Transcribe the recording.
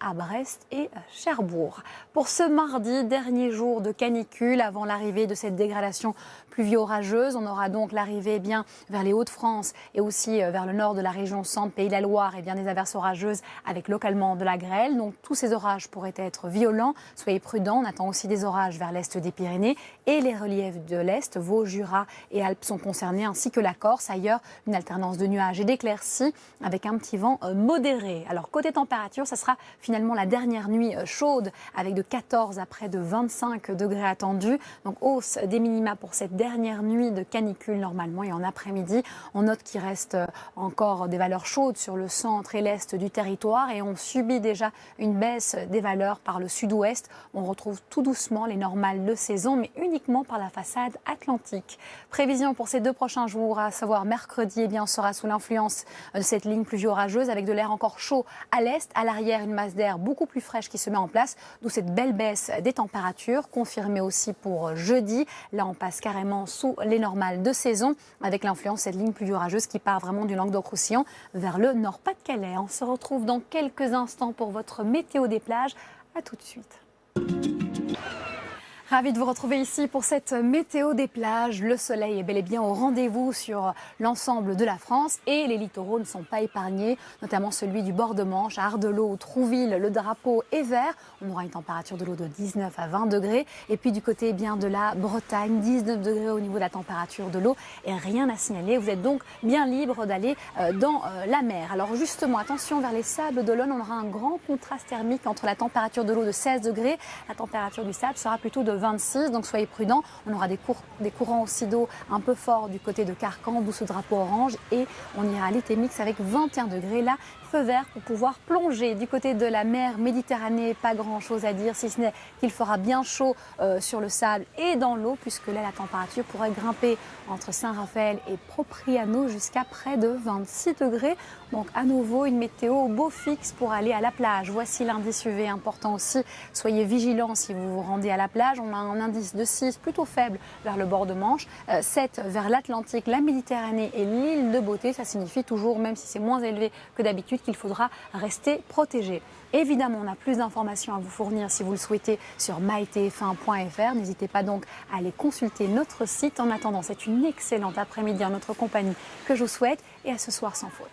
à Brest et Cherbourg. Pour ce mardi, dernier jour de canicule avant l'arrivée de cette dégradation pluvio-orageuse, on aura donc l'arrivée vers les Hauts-de-France et aussi vers le nord de la région centre, Pays de la Loire et bien des averses orageuses avec localement de la grêle. Donc tous ces orages pourraient être violents. Soyez prudents, on attend aussi des orages vers l'est des Pyrénées et les reliefs de l'est, Vaud, Jura et Alpes sont concernés ainsi que la Corse. Ailleurs, une alternance de nuages et d'éclaircies avec un petit vent modéré. Alors côté température, ça sera finalement la dernière nuit chaude avec de 14 à près de 25 degrés attendus. Donc hausse des minima pour cette dernière nuit de canicule normalement. Et en après-midi, on note qu'il reste encore des valeurs chaudes sur le centre et l'est du territoire et on subit déjà une baisse des valeurs par le sud-ouest. On retrouve tout doucement les normales de saison, mais uniquement par la façade atlantique. Prévision pour ces 2 prochains jours, à savoir mercredi, on sera sous l'influence de cette ligne pluvio-orageuse avec de l'air encore chaud à l'est. À l'arrière, une masse d'air beaucoup plus fraîche qui se met en place, d'où cette belle baisse des températures, confirmée aussi pour jeudi. Là, on passe carrément sous les normales de saison avec l'influence de cette ligne pluvio-orageuse qui part vraiment du Languedoc-Roussillon vers le Nord-Pas-de-Calais. On se retrouve dans quelques instants pour votre météo des plages. À tout de suite. Ravi de vous retrouver ici pour cette météo des plages. Le soleil est bel et bien au rendez-vous sur l'ensemble de la France et les littoraux ne sont pas épargnés, notamment celui du bord de Manche, à Ardelot, Trouville, le drapeau est vert. On aura une température de l'eau de 19 à 20 degrés. Et puis du côté de la Bretagne, 19 degrés au niveau de la température de l'eau et rien à signaler. Vous êtes donc bien libre d'aller dans la mer. Alors justement, attention vers les Sables d'Olonne, on aura un grand contraste thermique entre la température de l'eau de 16 degrés. La température du sable sera plutôt de 26, donc soyez prudents. On aura des courants aussi d'eau un peu forts du côté de Carcan, d'où ce drapeau orange. Et on ira à l'Itémix avec 21 degrés. Là, feu vert pour pouvoir plonger. Du côté de la mer Méditerranée, pas grand chose à dire, si ce n'est qu'il fera bien chaud sur le sable et dans l'eau, puisque là, la température pourrait grimper entre Saint-Raphaël et Propriano jusqu'à près de 26 degrés. Donc à nouveau, une météo au beau fixe pour aller à la plage. Voici l'indice UV important aussi. Soyez vigilants si vous vous rendez à la plage. On a un indice de 6 plutôt faible vers le bord de Manche, 7 vers l'Atlantique, la Méditerranée et l'île de Beauté. Ça signifie toujours, même si c'est moins élevé que d'habitude, qu'il faudra rester protégé. Évidemment, on a plus d'informations à vous fournir si vous le souhaitez sur mytf1.fr. N'hésitez pas donc à aller consulter notre site. En attendant, c'est une excellente après-midi en notre compagnie que je vous souhaite et à ce soir sans faute.